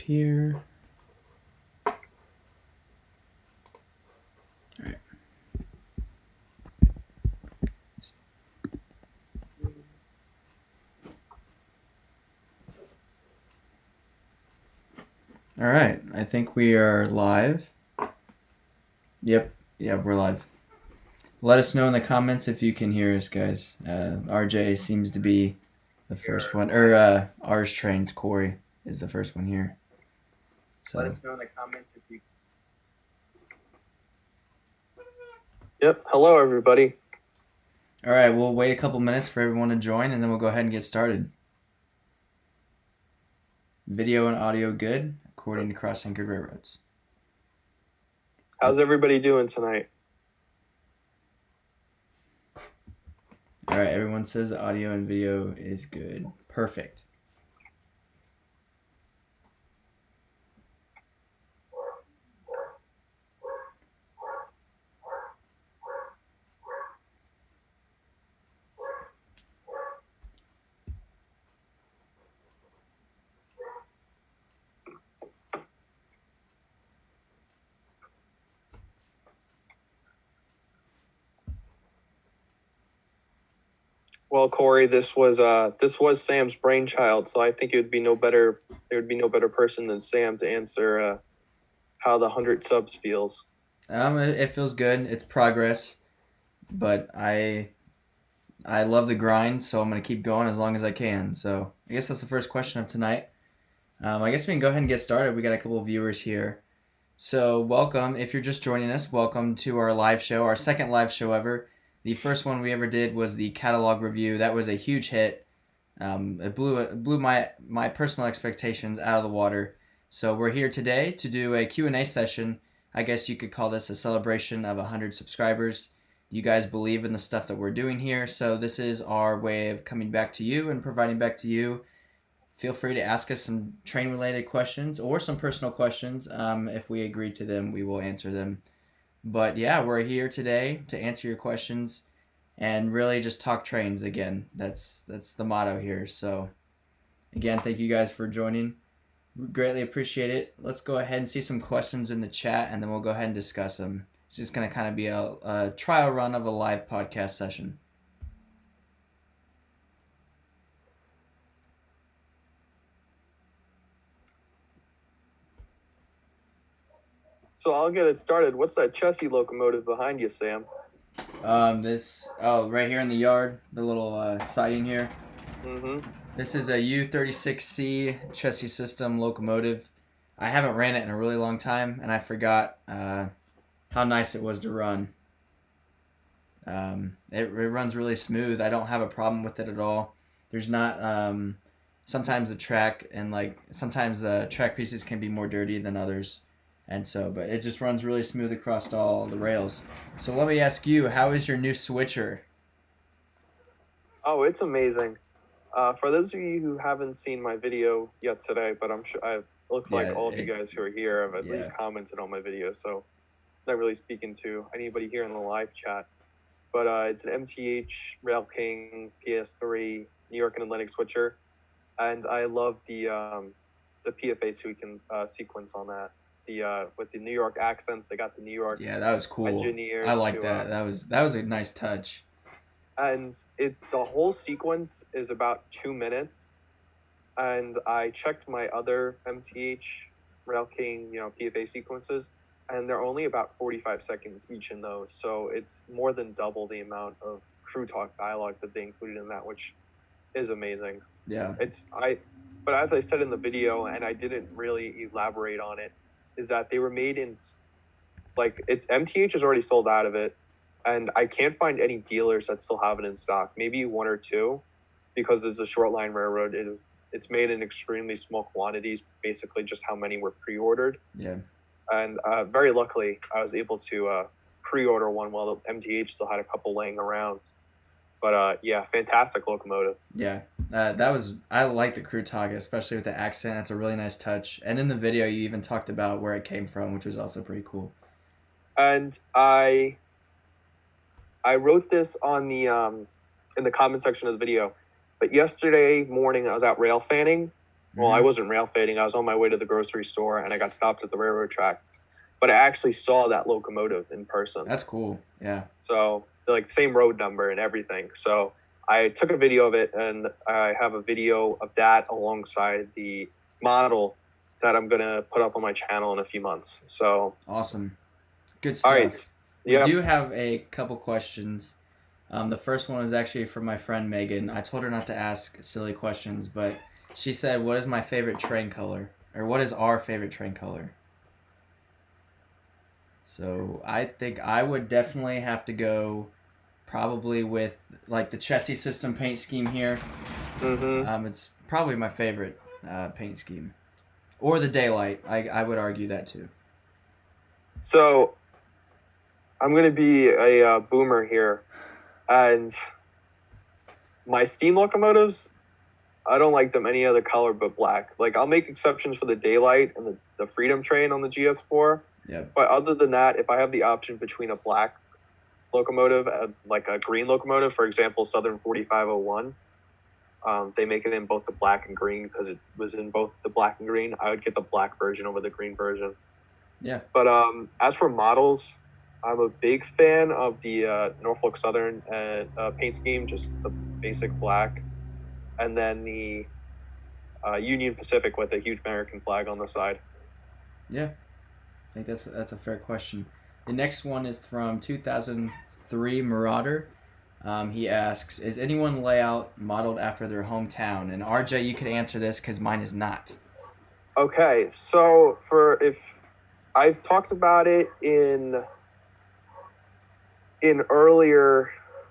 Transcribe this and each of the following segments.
here. All right. All right. I think we are live. Yep. Yeah, we're live. Let us know in the comments if you can hear us, guys. RJ seems to be the first one. Or ours trains Corey is the first one here. So. Let us know in the comments if you. Yep. Hello, everybody. All right. We'll wait a couple minutes for everyone to join, and then we'll go ahead and get started. Video and audio good, according to Cross-Anchored Railroads. How's everybody doing tonight? All right. Everyone says the audio and video is good. Perfect. Well, Corey, this was Sam's brainchild, so I think it would be no better. There would be no better person than Sam to answer how the 100 subs feels. It feels good. It's progress, but I love the grind, so I'm gonna keep going as long as I can. So I guess that's the first question of tonight. I guess we can go ahead and get started. We got a couple of viewers here. So welcome. If you're just joining us, welcome to our live show, our second live show ever. The first one we ever did was the catalog review. That was a huge hit. It blew my personal expectations out of the water. So we're here today to do a Q&A session. I guess you could call this a celebration of 100 subscribers. You guys believe in the stuff that we're doing here, so this is our way of coming back to you and providing back to you. Feel free to ask us some train-related questions or some personal questions. If we agree to them, we will answer them. But yeah, we're here today to answer your questions and really just talk trains again. That's the motto here. So again, thank you guys for joining. We greatly appreciate it. Let's go ahead and see some questions in the chat, and then we'll go ahead and discuss them. It's just going to kind of be a trial run of a live podcast session. So I'll get it started. What's that chassis locomotive behind you, Sam? Right here in the yard, the little siding here. Mm-hmm. This is a U36C chassis system locomotive. I haven't ran it in a really long time, and I forgot how nice it was to run. It runs really smooth. I don't have a problem with it at all. There's not sometimes the track and sometimes the track pieces can be more dirty than others, and so but it just runs really smooth across all the rails. So let me ask you, how is your new switcher? Oh, it's amazing. For those of you who haven't seen my video yet today, but I'm sure it looks like all of you guys who are here have at least commented on my video, so not really speaking to anybody here in the live chat. But it's an MTH Rail King PS3 New York and Atlantic switcher, and I love the PFA sequence on that. With the New York accents, they got the New York. Yeah, that was cool. Engineers. I like that. That was a nice touch. And the whole sequence is about 2 minutes, and I checked my other MTH Rail King PFA sequences, and they're only about 45 seconds each in those, so it's more than double the amount of crew talk dialogue that they included in that, which is amazing. Yeah. But as I said in the video, and I didn't really elaborate on it, is that they were made in MTH is already sold out of it, and I can't find any dealers that still have it in stock. Maybe one or two, because it's a short line railroad. It's made in extremely small quantities, basically just how many were pre-ordered. Yeah. And very luckily, I was able to pre-order one while the MTH still had a couple laying around. But yeah, fantastic locomotive. Yeah, I like the crew talk, especially with the accent. It's a really nice touch. And in the video, you even talked about where it came from, which was also pretty cool. And I wrote this on the in the comment section of the video. But yesterday morning, I was out rail fanning, Well, I wasn't rail fading. I was on my way to the grocery store, and I got stopped at the railroad tracks. But I actually saw that locomotive in person. That's cool. Yeah. So, like, same road number and everything. So I took a video of it, and I have a video of that alongside the model that I'm going to put up on my channel in a few months. So awesome. Good stuff. All right. We do have a couple questions. The first one is actually from my friend Megan. I told her not to ask silly questions, but she said, "What is my favorite train color?" Or what is our favorite train color? So I think I would definitely have to go probably with like the chassis system paint scheme here. It's probably my favorite paint scheme. Or the daylight. I would argue that too. So I'm going to be a boomer here. And my steam locomotives, I don't like them any other color but black. Like, I'll make exceptions for the daylight and the Freedom train on the GS4. Yep. But other than that, if I have the option between a black locomotive, like a green locomotive, for example, Southern 4501, they make it in both the black and green because it was in both the black and green. I would get the black version over the green version. Yeah. But as for models, I'm a big fan of the Norfolk Southern paint scheme, just the basic black, and then the Union Pacific with a huge American flag on the side. Yeah, I think that's a fair question. The next one is from 2003 Marauder. He asks, "Is anyone layout modeled after their hometown?" And RJ, you could answer this because mine is not. Okay, so if I've talked about it in earlier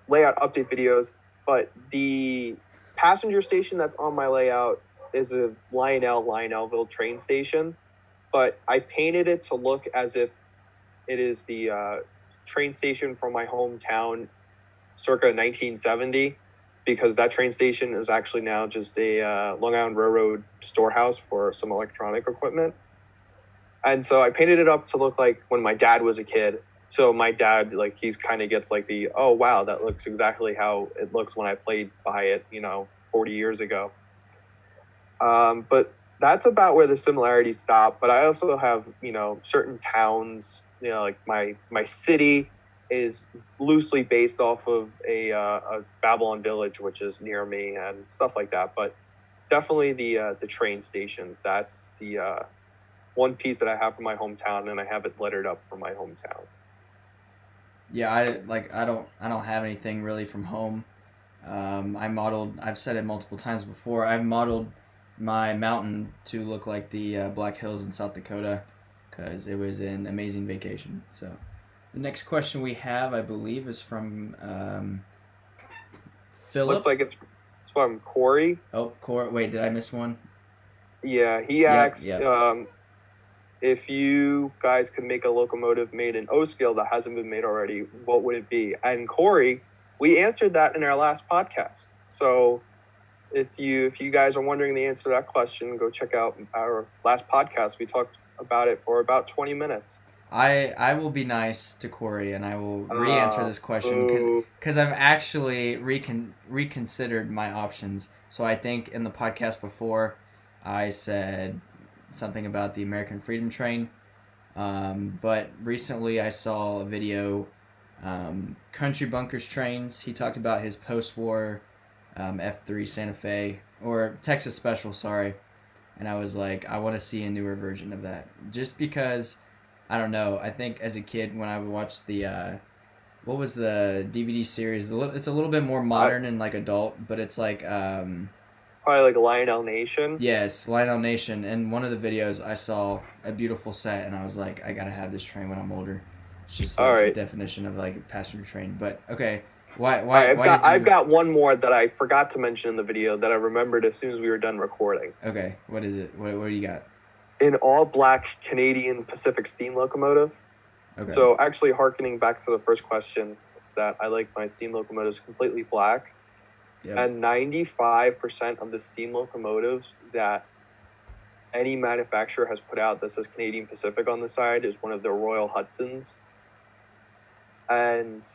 layout update videos, but the passenger station that's on my layout is a Lionelville train station, but I painted it to look as if it is the train station from my hometown circa 1970, because that train station is actually now just a Long Island Railroad storehouse for some electronic equipment. And so I painted it up to look like when my dad was a kid. So my dad, like, he's kind of gets like the, oh, wow, that looks exactly how it looks when I played by it, 40 years ago. But that's about where the similarities stop. But I also have, certain towns, like my city is loosely based off of a Babylon Village, which is near me and stuff like that. But definitely the train station. That's the one piece that I have from my hometown, and I have it lettered up for my hometown. Yeah, I don't have anything really from home. I've said it multiple times before, I've modeled my mountain to look like the Black Hills in South Dakota because it was an amazing vacation. So the next question we have, I believe, is from Philip. Looks like it's from Corey. Oh, Corey. Wait, did I miss one? Yeah, he asked if you guys could make a locomotive made in O-scale that hasn't been made already, what would it be? And Corey, we answered that in our last podcast. So if you guys are wondering the answer to that question, go check out our last podcast. We talked about it for about 20 minutes. I will be nice to Corey and I will re-answer this question because I've actually reconsidered my options. So I think in the podcast before I said something about the American Freedom Train, but recently I saw a video, Country Bunkers Trains. He talked about his post-war F3 Santa Fe, or Texas Special, sorry, and I was like, I want to see a newer version of that, just because, I don't know, I think as a kid when I would watch the what was the DVD series, it's a little bit more modern and like adult, but it's like probably like Lionel Nation. Yes, Lionel Nation. In one of the videos, I saw a beautiful set, and I was like, I gotta have this train when I'm older. It's just like the definition of like a passenger train. But okay, why? I've got one more that I forgot to mention in the video that I remembered as soon as we were done recording. Okay, what is it? What do you got? An all-black Canadian Pacific steam locomotive. Okay. So actually, harkening back to the first question, is that I like my steam locomotives completely black. Yep. And 95% of the steam locomotives that any manufacturer has put out that says Canadian Pacific on the side is one of their Royal Hudsons. And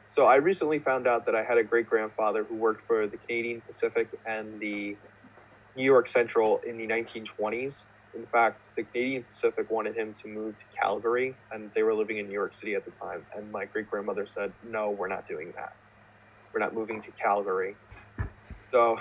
so I recently found out that I had a great-grandfather who worked for the Canadian Pacific and the New York Central in the 1920s. In fact, the Canadian Pacific wanted him to move to Calgary, and they were living in New York City at the time. And my great-grandmother said, no, we're not doing that. We're not moving to Calgary. So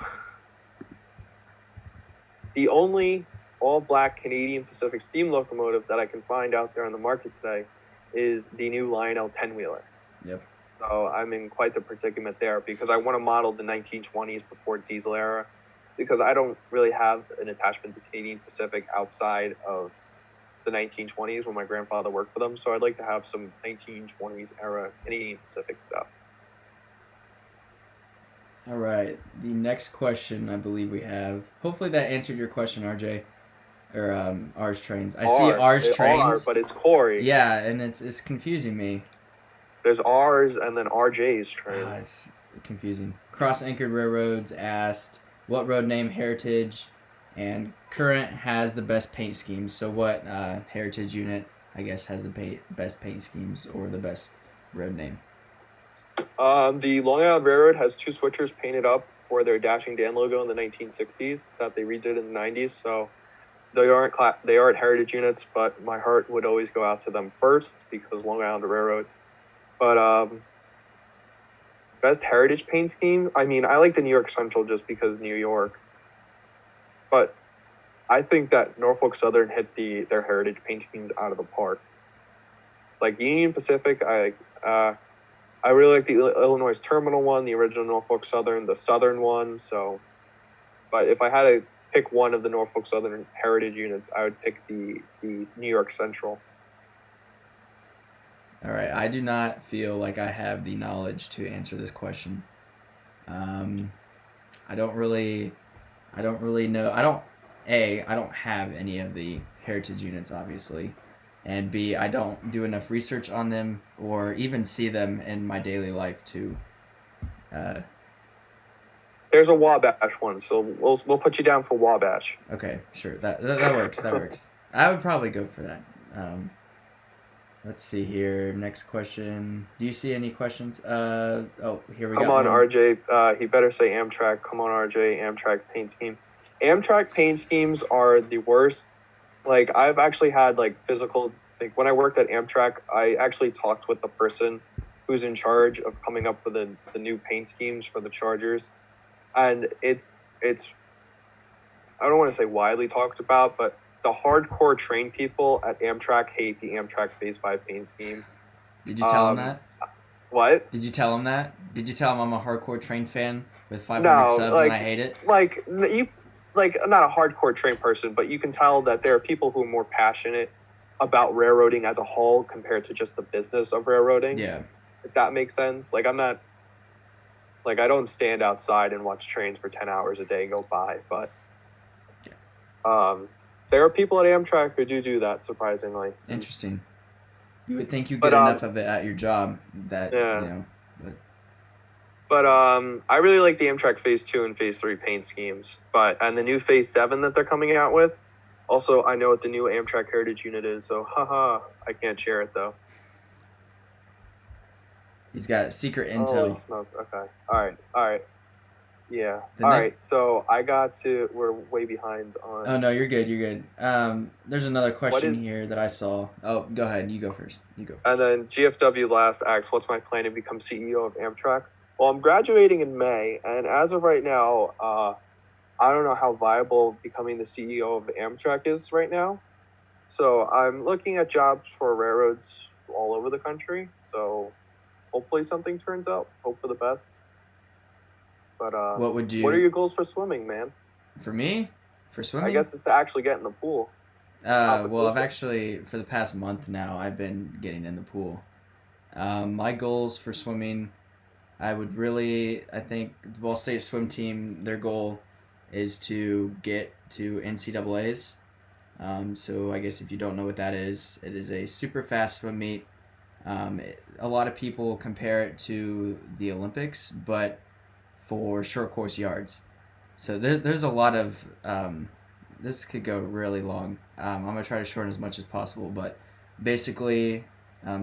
the only all-black Canadian Pacific steam locomotive that I can find out there on the market today is the new Lionel 10-wheeler. Yep. So I'm in quite the predicament there because I want to model the 1920s before diesel era, because I don't really have an attachment to Canadian Pacific outside of the 1920s when my grandfather worked for them. So I'd like to have some 1920s era Canadian Pacific stuff. All right. The next question I believe we have. Hopefully that answered your question, RJ. Or R's trains. I see R's trains. But it's Corey. Yeah, and it's confusing me. There's R's and then RJ's trains. It's confusing. Cross-anchored railroads asked, what road name Heritage and Current has the best paint schemes? So what Heritage unit, I guess, has the best paint schemes or the best road name? The Long Island Railroad has 2 switchers painted up for their Dashing Dan logo in the 1960s that they redid in the 90s. So they aren't Heritage units, but my heart would always go out to them first because Long Island Railroad. But best Heritage paint scheme, I mean, I like the New York Central just because New York. But I think that Norfolk Southern hit their Heritage paint schemes out of the park. Like Union Pacific, I really like the Illinois Terminal one, the original Norfolk Southern, the Southern one. So, but if I had to pick one of the Norfolk Southern Heritage units, I would pick the New York Central. All right, I do not feel like I have the knowledge to answer this question. I don't really know. I don't have any of the Heritage units, obviously. And B, I don't do enough research on them or even see them in my daily life to. There's a Wabash one, so we'll put you down for Wabash. Okay, sure. That works. That works. I would probably go for that. Let's see here. Next question. Do you see any questions? Here we go. Come on, RJ. He better say Amtrak. Come on, RJ. Amtrak paint scheme. Amtrak paint schemes are the worst. Like, I've actually had, when I worked at Amtrak, I actually talked with the person who's in charge of coming up for the new paint schemes for the Chargers. And it's I don't want to say widely talked about, but the hardcore train people at Amtrak hate the Amtrak Phase 5 paint scheme. Did you tell him that? What? Did you tell him that? Did you tell him I'm a hardcore train fan with 500 subs and I hate it? Not a hardcore train person, but you can tell that there are people who are more passionate about railroading as a whole compared to just the business of railroading. Yeah. If that makes sense. Like, I'm not... Like, I don't stand outside and watch trains for 10 hours a day go by, but... there are people at Amtrak who do that, surprisingly. Interesting. You would think you get enough of it at your job that, But I really like the Amtrak Phase 2 and Phase 3 paint schemes. And the new Phase 7 that they're coming out with, also, I know what the new Amtrak Heritage unit is, so I can't share it, though. He's got secret intel. Holy smoke. Okay. All right. Yeah. All right. So we're way behind on. Oh, no, you're good. There's another question here that I saw. Oh, go ahead. You go first. And then GFW last asks, what's my plan to become CEO of Amtrak? Well, I'm graduating in May, and as of right now, I don't know how viable becoming the CEO of Amtrak is right now. So I'm looking at jobs for railroads all over the country. So hopefully something turns out. Hope for the best. But what are your goals for swimming, man? For me? For swimming? I guess it's to actually get in the pool. Well, I've actually, for the past month now, I've been getting in the pool. My goals for swimming, state swim team, their goal is to get to NCAAs. So I guess if you don't know what that is, it is a super fast swim meet. A lot of people compare it to the Olympics, but for short course yards. So there's a lot of this could go really long. I'm gonna try to shorten as much as possible, but basically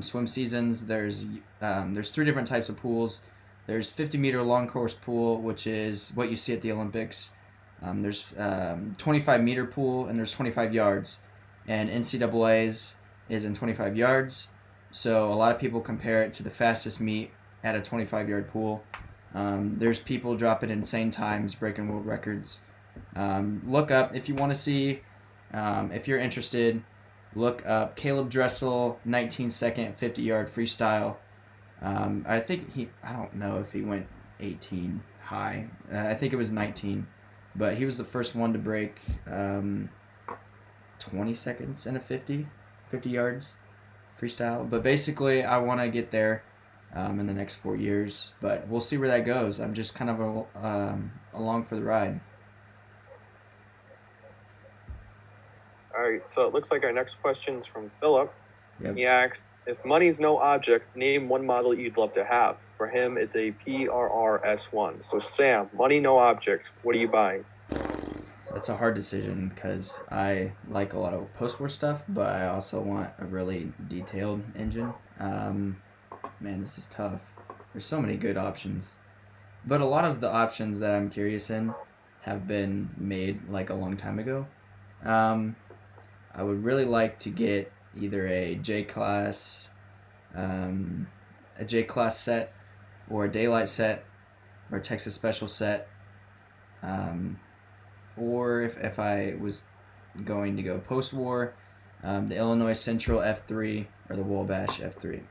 swim seasons, there's 3 different types of pools. There's 50-meter long course pool, which is what you see at the Olympics. There's 25-meter pool, and there's 25 yards. And NCAA's is in 25 yards. So a lot of people compare it to the fastest meet at a 25-yard pool. There's people dropping insane times, breaking world records. Look up if you want to see, if you're interested, look up Caleb Dressel, 19-second, 50-yard freestyle. I don't know if he went 18 high. I think it was 19. But he was the first one to break 20 seconds in a 50 yards freestyle. But basically, I want to get there in the next 4 years. But we'll see where that goes. I'm just kind of along for the ride. All right, so it looks like our next question is from Philip. Yep. He asked, if money's no object, name one model you'd love to have. For him, it's a PRR S1. So Sam, money no object, what are you buying? That's a hard decision because I like a lot of post-war stuff, but I also want a really detailed engine. Man, this is tough. There's so many good options. But a lot of the options that I'm curious in have been made like a long time ago. I would really like to get either a J-Class set or a Daylight set or a Texas Special set. Or if I was going to go post-war, the Illinois Central F3 or the Wabash F3.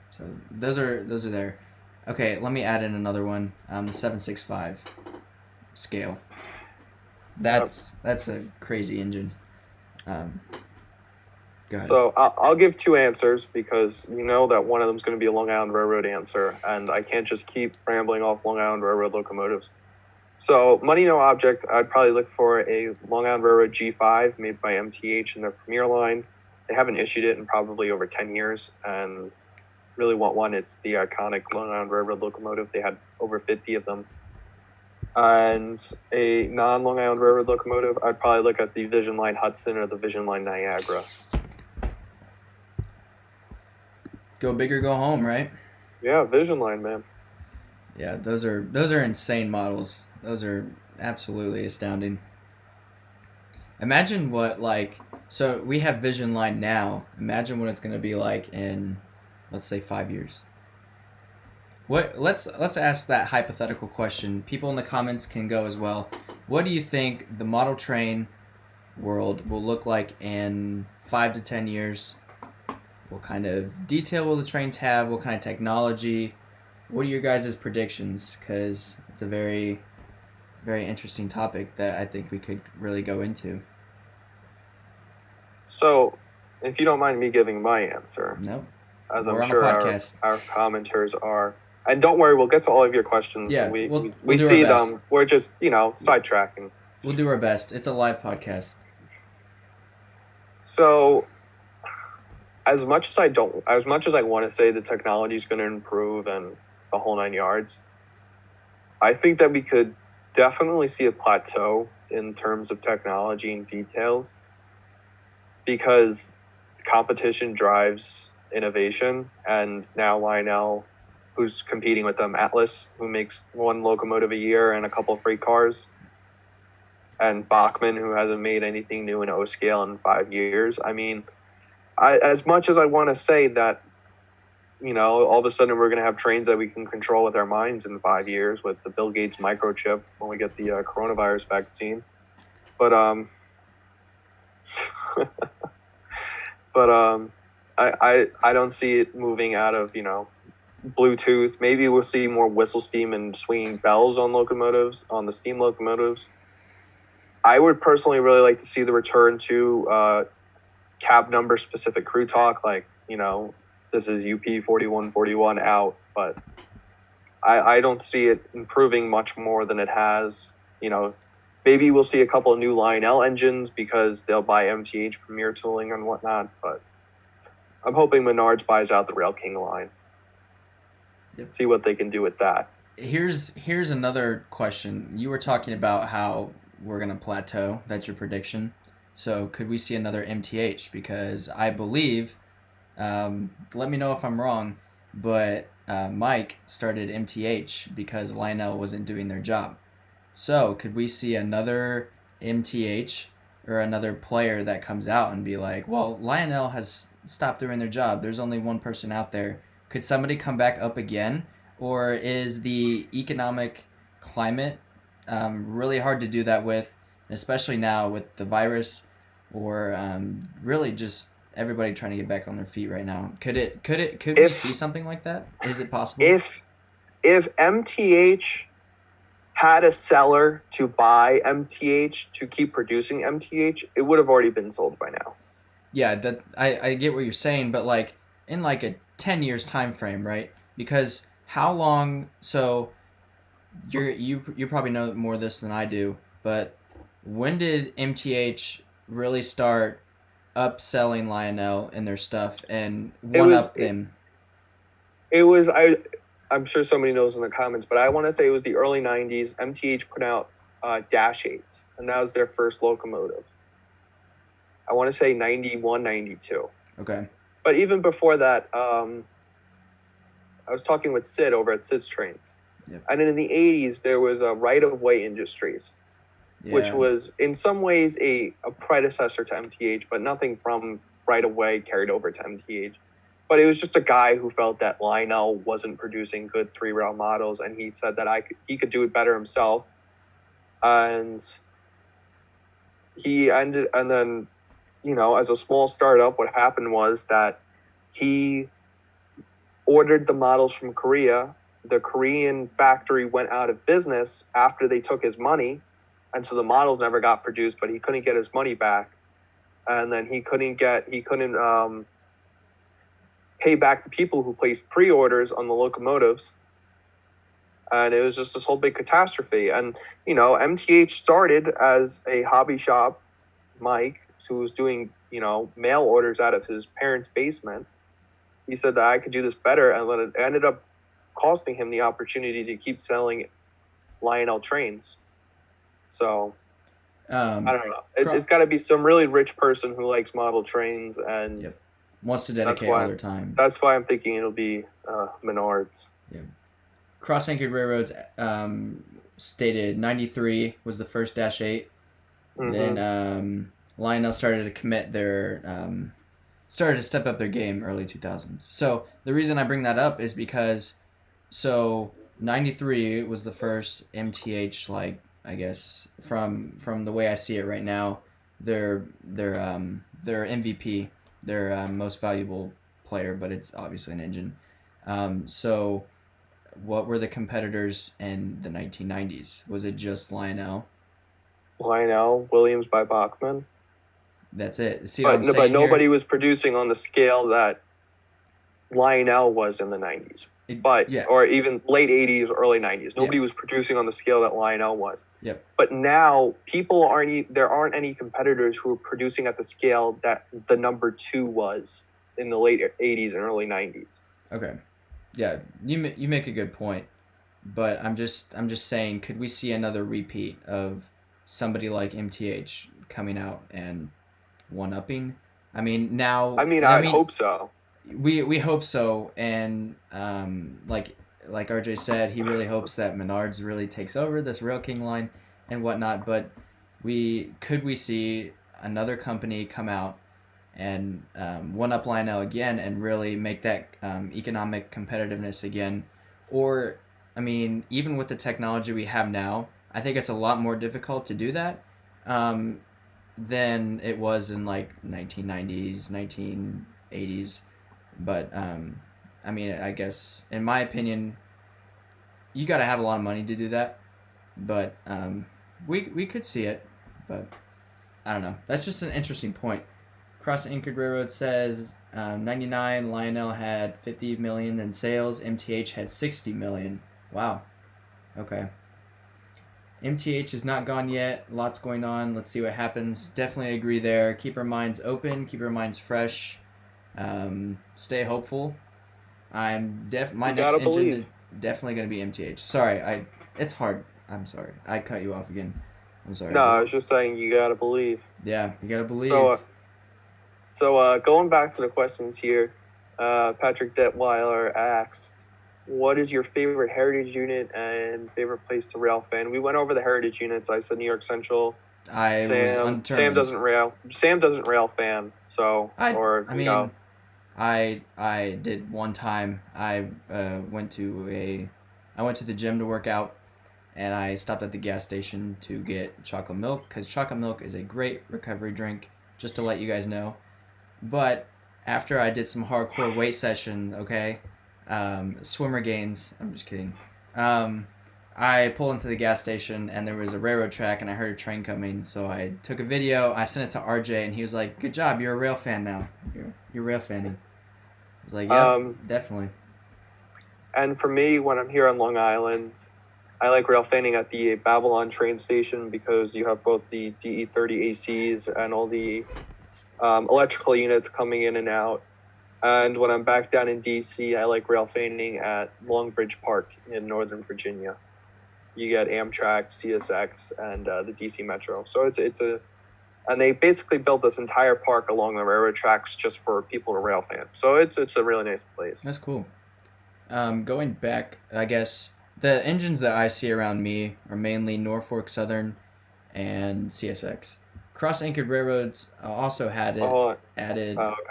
So those are there. Okay, let me add in another one. The 765 scale. That's a crazy engine. Go ahead. So I'll give two answers because you know that one of them is going to be a Long Island Railroad answer, and I can't just keep rambling off Long Island Railroad locomotives. So money no object, I'd probably look for a Long Island Railroad G5 made by MTH in their Premier line. They haven't issued it in probably over 10 years, and really want one. It's the iconic Long Island Railroad locomotive. They had over 50 of them. And a non-Long Island Railroad locomotive, I'd probably look at the Vision Line Hudson or the Vision Line Niagara. Go big or go home, right? Yeah, Vision Line, man. Yeah, those are insane models. Those are absolutely astounding. Imagine what so we have Vision Line now. Imagine what it's going to be like in, let's say, 5 years. Let's ask that hypothetical question. People in the comments can go as well. What do you think the model train world will look like in 5 to 10 years? What kind of detail will the trains have? What kind of technology? What are your guys' predictions? Because it's a very, very interesting topic that I think we could really go into. So, if you don't mind me giving my answer. No. As I'm sure our commenters are. And don't worry, we'll get to all of your questions. Yeah, we see them. We're just, sidetracking. We'll do our best. It's a live podcast. So, as much as I want to say the technology is going to improve and the whole 9 yards, I think that we could definitely see a plateau in terms of technology and details because competition drives innovation, and now Lionel, who's competing with them, Atlas, who makes one locomotive a year and a couple of freight cars, and Bachman, who hasn't made anything new in O-scale in 5 years. I mean, as much as I want to say that, all of a sudden we're going to have trains that we can control with our minds in 5 years with the Bill Gates microchip when we get the coronavirus vaccine. But I don't see it moving out of, Bluetooth. Maybe we'll see more whistle steam and swinging bells on the steam locomotives. I would personally really like to see the return to cab number specific crew talk, this is UP 4141 out, but I don't see it improving much more than it has. Maybe we'll see a couple of new Lionel engines because they'll buy MTH Premier tooling and whatnot, but I'm hoping Menards buys out the Rail King line. Yep. See what they can do with that. Here's another question. You were talking about how we're going to plateau. That's your prediction. So could we see another MTH? Because I believe, let me know if I'm wrong, but Mike started MTH because Lionel wasn't doing their job. So could we see another MTH or another player that comes out and be like, well, Lionel has stopped doing their job. There's only one person out there. Could somebody come back up again? Or is the economic climate really hard to do that with, especially now with the virus, or really just everybody trying to get back on their feet right now? Could we see something like that? Is it possible? If MTH had a seller to buy MTH to keep producing MTH, it would have already been sold by now. Yeah, that I get what you're saying, but like in like a 10 years time frame, right? Because how long? So you probably know more of this than I do, but when did MTH really start upselling Lionel and their stuff and one up them? It was I'm sure somebody knows in the comments, but I want to say it was the early 90s. MTH put out Dash 8s, and that was their first locomotive. I want to say 91, 92. Okay. But even before that, I was talking with Sid over at Sid's Trains. Yep. And then in the 80s, there was Right-of-Way Industries, which was in some ways a predecessor to MTH, but nothing from Right-of-Way carried over to MTH. But it was just a guy who felt that Lionel wasn't producing good 3-rail models, and he said that he could do it better himself. And then, as a small startup, what happened was that he ordered the models from Korea. The Korean factory went out of business after they took his money, and so the models never got produced, but he couldn't get his money back. And then he couldn't pay back the people who placed pre-orders on the locomotives. And it was just this whole big catastrophe. And, MTH started as a hobby shop. Mike, who was doing, mail orders out of his parents' basement, he said that I could do this better. And then it ended up costing him the opportunity to keep selling Lionel trains. So, I don't know. It's got to be some really rich person who likes model trains and wants to dedicate all their time. That's why I'm thinking it'll be Menards. Yeah. Cross-anchored railroads stated 93 was the first Dash 8. Mm-hmm. Then Lionel started to commit started to step up their game early 2000s. So the reason I bring that up is because 93 was the first MTH, like, I guess from the way I see it right now, their MVP, their most valuable player, but it's obviously an engine. So what were the competitors in the 1990s? Was it just Lionel? Lionel, Williams by Bachmann. That's it. See but nobody was producing on the scale that Lionel was in the 90s. Or even late 80s, early 90s. Nobody was producing on the scale that Lionel was. Yep. But now there aren't any competitors who are producing at the scale that the number 2 was in the late 80s and early 90s. Okay. Yeah, you make a good point. But I'm just saying, could we see another repeat of somebody like MTH coming out and one-upping? I mean, now... I hope so. We hope so, and like RJ said, he really hopes that Menards really takes over this Rail King line and whatnot. But could we see another company come out and one up Lionel again and really make that economic competitiveness again? Or even with the technology we have now, I think it's a lot more difficult to do that than it was in like 1990s, 1980s. But, I guess, in my opinion, you got to have a lot of money to do that. But we could see it, but I don't know. That's just an interesting point. Cross-anchored railroad says 99, Lionel had 50 million in sales. MTH had 60 million. Wow. Okay. MTH is not gone yet. Lots going on. Let's see what happens. Definitely agree there. Keep our minds open. Keep our minds fresh. Stay hopeful. My next engine is definitely going to be MTH. Sorry, it's hard. I'm sorry. I cut you off again. I'm sorry. No, I was just saying you got to believe. Yeah, you got to believe. So going back to the questions here, Patrick Detweiler asked, what is your favorite heritage unit and favorite place to rail fan? We went over the heritage units. I said New York Central. I was Sam doesn't rail. Sam doesn't rail fan. So I did one time. I went to the gym to work out, and I stopped at the gas station to get chocolate milk because chocolate milk is a great recovery drink. Just to let you guys know. But after I did some hardcore weight session, okay, swimmer gains. I'm just kidding. I pulled into the gas station and there was a railroad track and I heard a train coming. So I took a video. I sent it to RJ and he was like, "Good job, you're a rail fan now. You're rail fanning." I was like, "Yeah, definitely." And for me, when I'm here on Long Island, I like rail fanning at the Babylon train station because you have both the DE30 ACs and all the electrical units coming in and out. And when I'm back down in DC, I like rail fanning at Long Bridge Park in Northern Virginia. You get Amtrak, CSX, and the DC Metro. So and they basically built this entire park along the railroad tracks just for people to rail fan. So it's a really nice place. That's cool. Going back, I guess the engines that I see around me are mainly Norfolk Southern and CSX. Cross-anchored railroads also had it added. Oh, okay.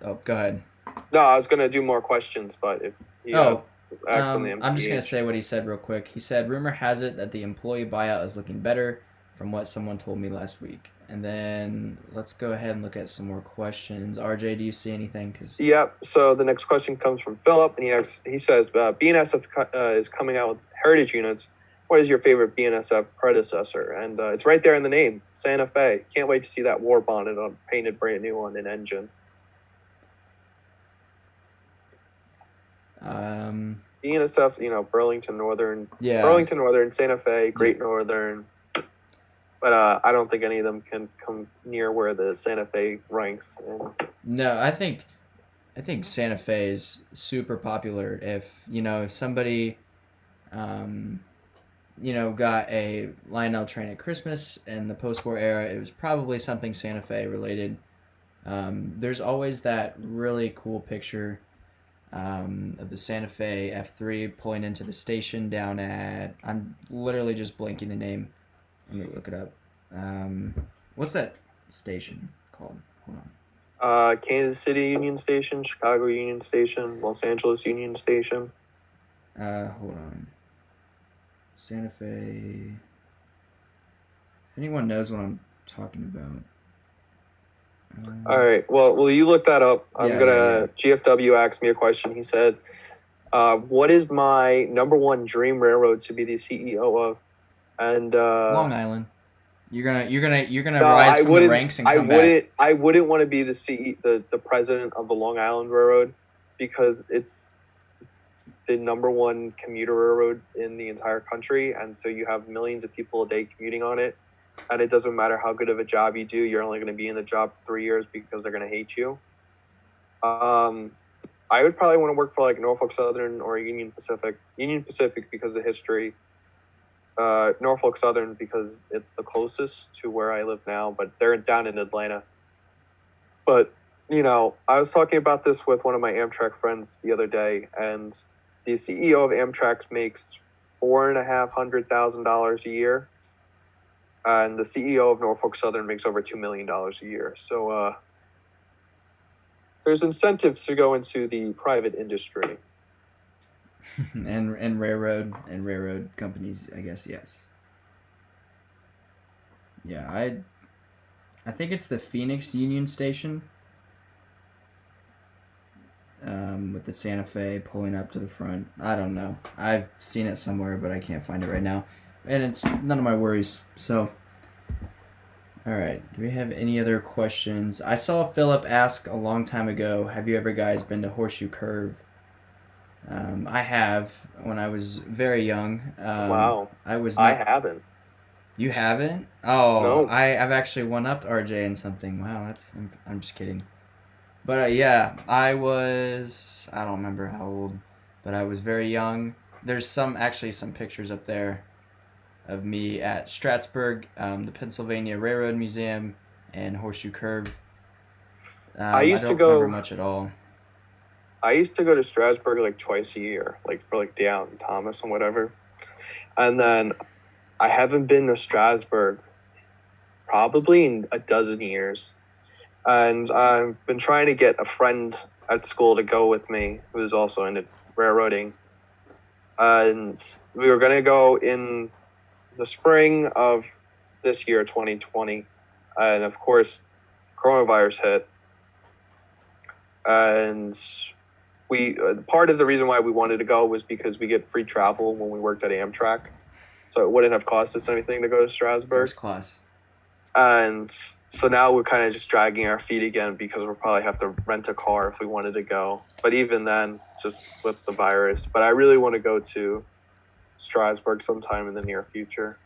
Oh, go ahead. No, I was going to do more questions, but if you I'm just going to say what he said real quick. He said, rumor has it that the employee buyout is looking better from what someone told me last week. And then let's go ahead and look at some more questions. RJ, do you see anything? Yeah, so the next question comes from Philip, and he says, BNSF is coming out with heritage units. What is your favorite BNSF predecessor? And it's right there in the name, Santa Fe. Can't wait to see that war bonnet painted brand new on an engine. BNSF, Burlington Northern, Santa Fe, Great Northern. But I don't think any of them can come near where the Santa Fe ranks. No, I think Santa Fe is super popular. If somebody, got a Lionel train at Christmas in the post-war era, it was probably something Santa Fe related. There's always that really cool picture of the Santa Fe F3 pulling into the station down at, I'm literally just blanking the name. Let me look it up. What's that station called? Hold on. Kansas City Union Station, Chicago Union Station, Los Angeles Union Station. Hold on. Santa Fe. If anyone knows what I'm talking about. All right. Well, you look that up. GFW asked me a question. He said, "What is my number one dream railroad to be the CEO of?" And Long Island. You're gonna rise from the ranks and come back. I wouldn't want to be the president of the Long Island Railroad because it's the number one commuter railroad in the entire country, and so you have millions of people a day commuting on it. And it doesn't matter how good of a job you do, you're only going to be in the job 3 years because they're going to hate you. I would probably want to work for like Norfolk Southern or Union Pacific. Union Pacific because of the history. Norfolk Southern because it's the closest to where I live now, but they're down in Atlanta. But, I was talking about this with one of my Amtrak friends the other day, and the CEO of Amtrak makes $450,000 a year. And the CEO of Norfolk Southern makes over $2 million a year. So there's incentives to go into the private industry. and railroad companies, I guess, yes. Yeah, I think it's the Phoenix Union Station. With the Santa Fe pulling up to the front. I don't know. I've seen it somewhere, but I can't find it right now. And it's none of my worries. So, all right. Do we have any other questions? I saw Philip ask a long time ago, have you ever guys been to Horseshoe Curve? I have, when I was very young. Wow. I haven't. You haven't? Oh, no. I've actually one-upped RJ in something. Wow, I'm just kidding. But yeah, I don't remember how old, but I was very young. There's some pictures up there of me at Stratford, the Pennsylvania Railroad Museum, and Horseshoe Curve. I don't remember much at all. I used to go to Strasbourg like twice a year, like for like down Thomas and whatever. And then I haven't been to Strasbourg probably in a dozen years. And I've been trying to get a friend at school to go with me who's also into railroading. And we were going to go in the spring of this year, 2020. And of course, coronavirus hit. And we part of the reason why we wanted to go was because we get free travel when we worked at Amtrak. So it wouldn't have cost us anything to go to Strasbourg. First class. And so now we're kind of just dragging our feet again because we'll probably have to rent a car if we wanted to go. But even then, just with the virus. But I really want to go to Strasbourg sometime in the near future.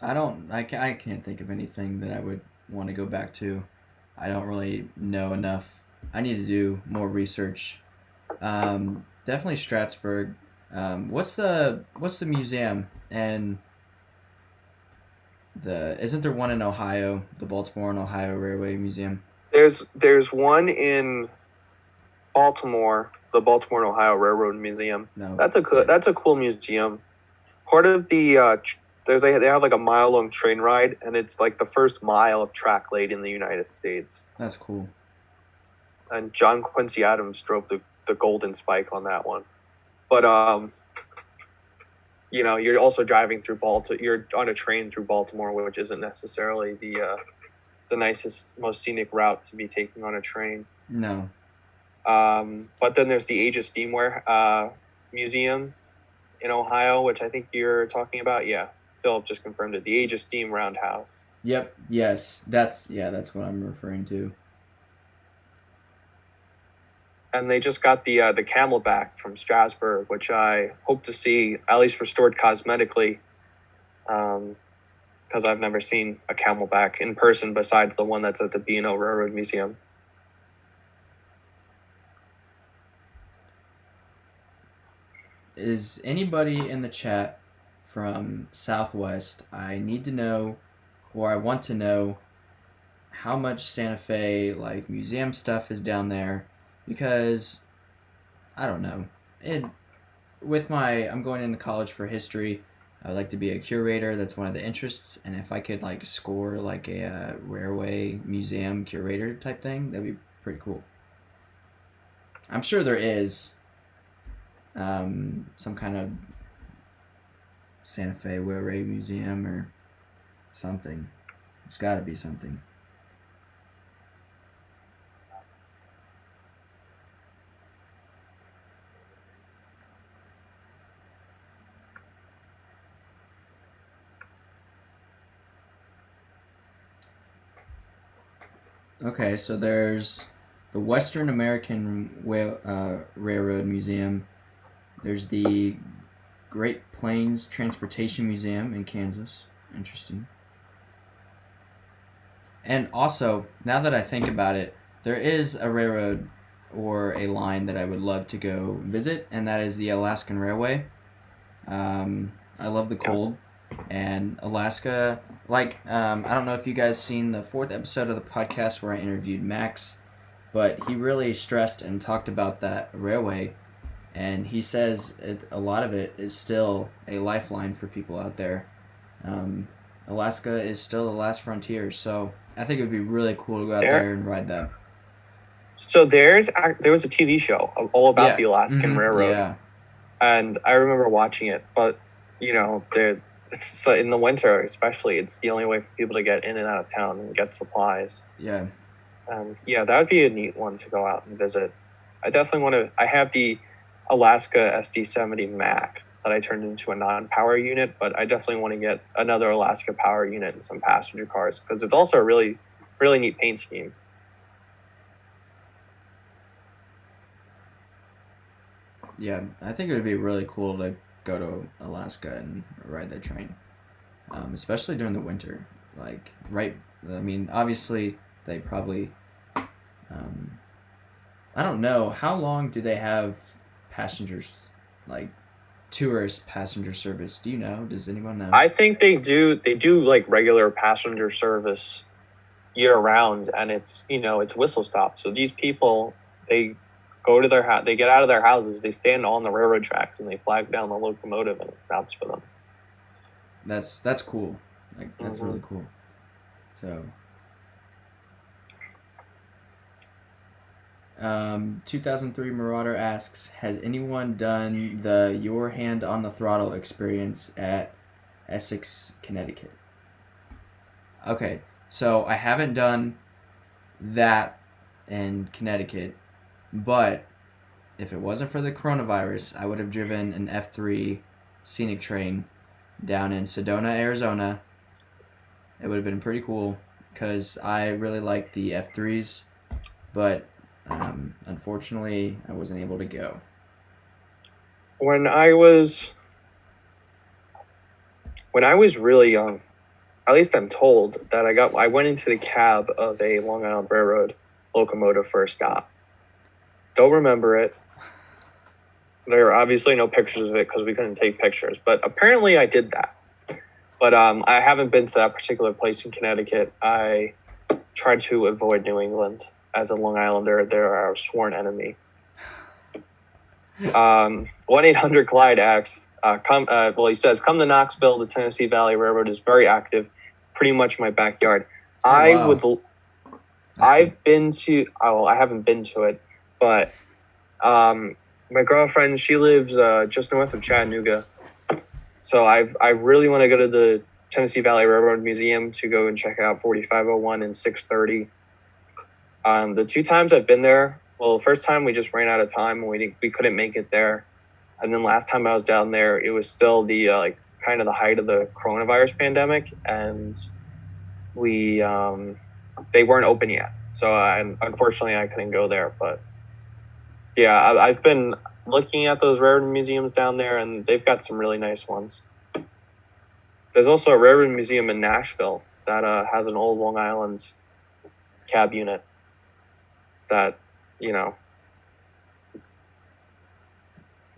I can't think of anything that I would want to go back to. I don't really know enough. I need to do more research. Definitely Strasbourg. What's the museum and isn't there one in Ohio, the Baltimore and Ohio Railway Museum? There's one in Baltimore, the Baltimore and Ohio Railroad Museum. No, that's a cool museum. Part of the they have like a mile-long train ride, and it's like the first mile of track laid in the United States. That's cool. And John Quincy Adams drove the Golden Spike on that one. But you're also driving through Baltimore. You're on a train through Baltimore, which isn't necessarily the nicest, most scenic route to be taking on a train. No. But then there's the Age of Steam Museum in Ohio, which I think you're talking about. Yeah, Philip just confirmed it. The Age of Steam Roundhouse. Yep. Yes. That's what I'm referring to. And they just got the Camelback from Strasbourg, which I hope to see at least restored cosmetically, because I've never seen a Camelback in person besides the one that's at the B&O Railroad Museum. Is anybody in the chat from Southwest? I need to know, or I want to know, how much Santa Fe museum stuff is down there, because I don't know. I'm going into college for history. I would like to be a curator. That's one of the interests, and if I could score a railway museum curator type thing, that'd be pretty cool. I'm sure there is. Some kind of Santa Fe Railway Museum or something. There's got to be something. Okay, so there's the Western American Railroad Museum. There's the Great Plains Transportation Museum in Kansas. Interesting. And also, now that I think about it, there is a railroad or a line that I would love to go visit, and that is the Alaskan Railway. I love the cold. And Alaska, I don't know if you guys seen the 4th episode of the podcast where I interviewed Max, but he really stressed and talked about that railway. And he says a lot of it is still a lifeline for people out there. Alaska is still the last frontier, so I think it would be really cool to go out there and ride that. So there was a TV show all about the Alaskan Railroad. Yeah. And I remember watching it, but, so in the winter especially, it's the only way for people to get in and out of town and get supplies. Yeah. And, that would be a neat one to go out and visit. I definitely want to... I have the Alaska SD70 Mac that I turned into a non-power unit, but I definitely want to get another Alaska power unit and some passenger cars because it's also a really, really neat paint scheme. Yeah, I think it would be really cool to go to Alaska and ride that train, especially during the winter. Obviously they probably, I don't know, how long do they have passengers, tourist passenger service? Do you know? Does anyone know? I think they do regular passenger service year round, and it's whistle stop. So these people, they go to their house, they get out of their houses, they stand on the railroad tracks, and they flag down the locomotive, and it stops for them. That's cool. Like that's really cool. So 2003 Marauder asks, has anyone done the your hand on the throttle experience at Essex, Connecticut? Okay, so I haven't done that in Connecticut, but if it wasn't for the coronavirus, I would have driven an F3 scenic train down in Sedona, Arizona. It would have been pretty cool because I really like the F3s, but unfortunately, I wasn't able to go. When I was really young, at least I'm told that I went into the cab of a Long Island Railroad locomotive for a stop. Don't remember it. There are obviously no pictures of it because we couldn't take pictures, but apparently I did that. But I haven't been to that particular place in Connecticut. I tried to avoid New England. As a Long Islander, they're our sworn enemy. 1-800-CLYDE asks, he says, come to Knoxville, the Tennessee Valley Railroad is very active, pretty much my backyard. Oh, wow. I haven't been to it, but my girlfriend, she lives just north of Chattanooga. So I really want to go to the Tennessee Valley Railroad Museum to go and check out 4501 and 630. The 2 times I've been there, well, the first time we just ran out of time and we couldn't make it there. And then last time I was down there, it was still the kind of the height of the coronavirus pandemic, and they weren't open yet. So unfortunately I couldn't go there. But yeah, I've been looking at those railroad museums down there, and they've got some really nice ones. There's also a railroad museum in Nashville that has an old Long Island cab unit that,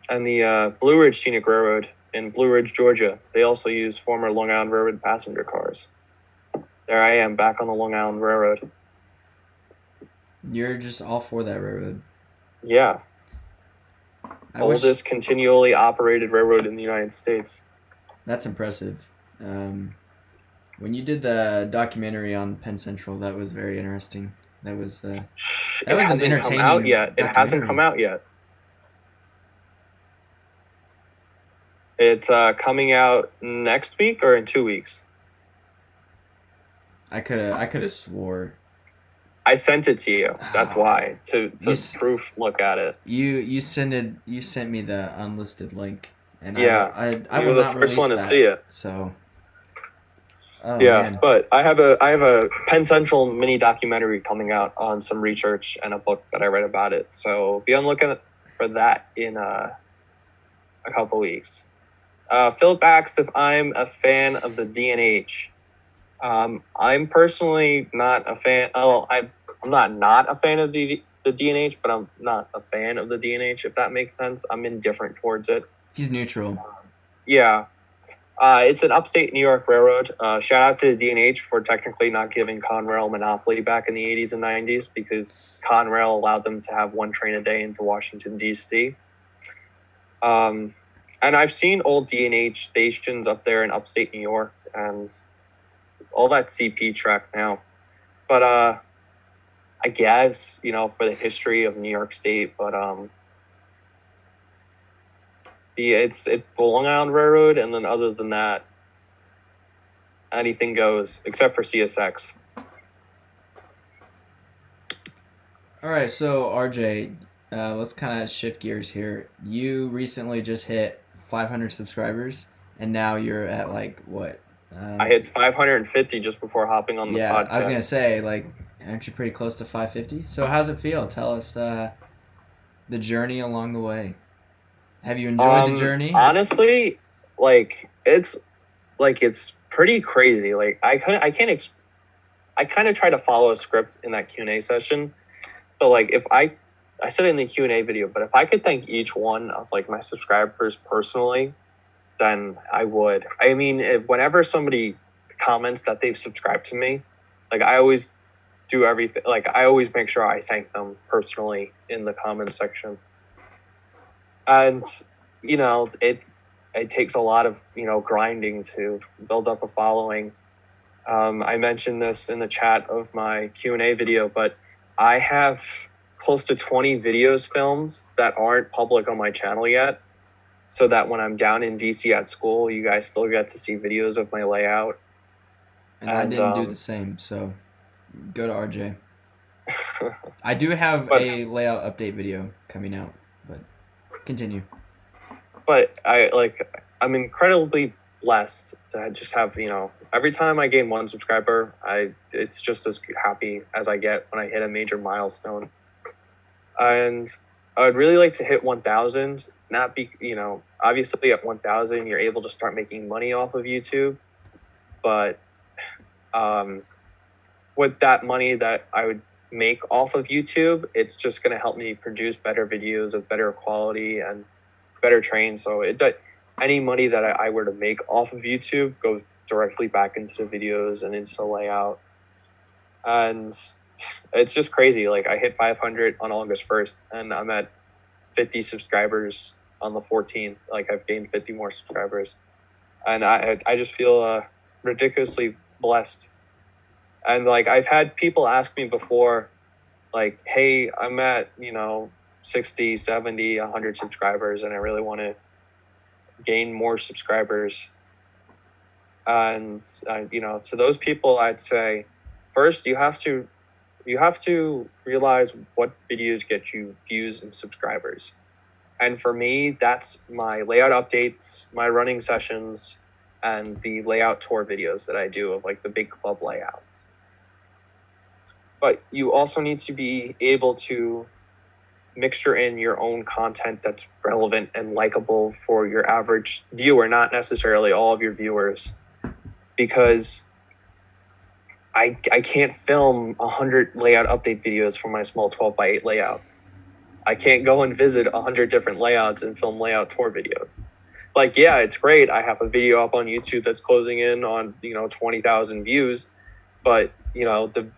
and the Blue Ridge Scenic Railroad in Blue Ridge, Georgia, they also use former Long Island Railroad passenger cars. There I am, back on the Long Island Railroad. You're just all for that railroad. Yeah. Oldest continually operated railroad in the United States. That's impressive. When you did the documentary on Penn Central, that was very interesting. That was an entertaining. Come out yet. It hasn't come out yet. It's coming out next week or in 2 weeks. I could have swore. I sent it to you. That's why to proof. Look at it. You sent me the unlisted link, and yeah, I will not release that. You were the first one to see it. So. Oh, yeah, man. But I have a Penn Central mini documentary coming out on some research and a book that I read about it. So be on lookout for that in a couple weeks. Philip asked if I'm a fan of the D&H. I'm personally not a fan. Oh, I'm not a fan of the D&H, but I'm not a fan of the D&H, if that makes sense. I'm indifferent towards it. He's neutral. Yeah. It's an upstate New York railroad. Shout out to the D&H for technically not giving Conrail monopoly back in the 80s and 90s, because Conrail allowed them to have 1 train a day into Washington, D.C. And I've seen old D&H stations up there in upstate New York, and all that CP track now. But I guess, for the history of New York State, but it's the Long Island Railroad, and then other than that, anything goes, except for CSX. All right, so RJ, let's kind of shift gears here. You recently just hit 500 subscribers, and now you're at what? I hit 550 just before hopping on the podcast. Yeah, I was gonna say, aren't you pretty close to 550? So how's it feel? Tell us the journey along the way. Have you enjoyed the journey? Honestly, it's pretty crazy. I kind of try to follow a script in that Q&A session. So if I said it in the Q&A video, but if I could thank each one of my subscribers personally, then I would. I mean, whenever somebody comments that they've subscribed to me, I always do everything. Like, I always make sure I thank them personally in the comments section. And, you know, it takes a lot of, you know, grinding to build up a following. I mentioned this in the chat of my Q&A video, but I have close to 20 videos filmed that aren't public on my channel yet, so that when I'm down in DC at school, you guys still get to see videos of my layout. And I didn't do the same, so go to RJ. I do have a layout update video coming out, but continue. But I'm incredibly blessed to just have, you know, every time I gain 1 subscriber, it's just as happy as I get when I hit a major milestone. And I would really like to hit 1,000. Not be, you know, obviously at 1,000 you're able to start making money off of YouTube, but with that money that I would make off of YouTube, it's just going to help me produce better videos of better quality and better trains. So any money that I were to make off of YouTube goes directly back into the videos and into the layout. And it's just crazy. Like, I hit 500 on August 1st, and I'm at 50 subscribers on the 14th. Like, I've gained 50 more subscribers, and I just feel ridiculously blessed. And like, I've had people ask me before, like, hey, I'm at, you know, 60, 70, 100 subscribers, and I really want to gain more subscribers. And you know, to those people, I'd say, first, you have to realize what videos get you views and subscribers. And for me, that's my layout updates, my running sessions, and the layout tour videos that I do of like the big club layouts. But you also need to be able to mixture in your own content that's relevant and likable for your average viewer, not necessarily all of your viewers, because I can't film 100 layout update videos for my small 12x8 layout. I can't go and visit 100 different layouts and film layout tour videos. Like, yeah, it's great. I have a video up on YouTube that's closing in on, you know, 20,000 views, but, you know, the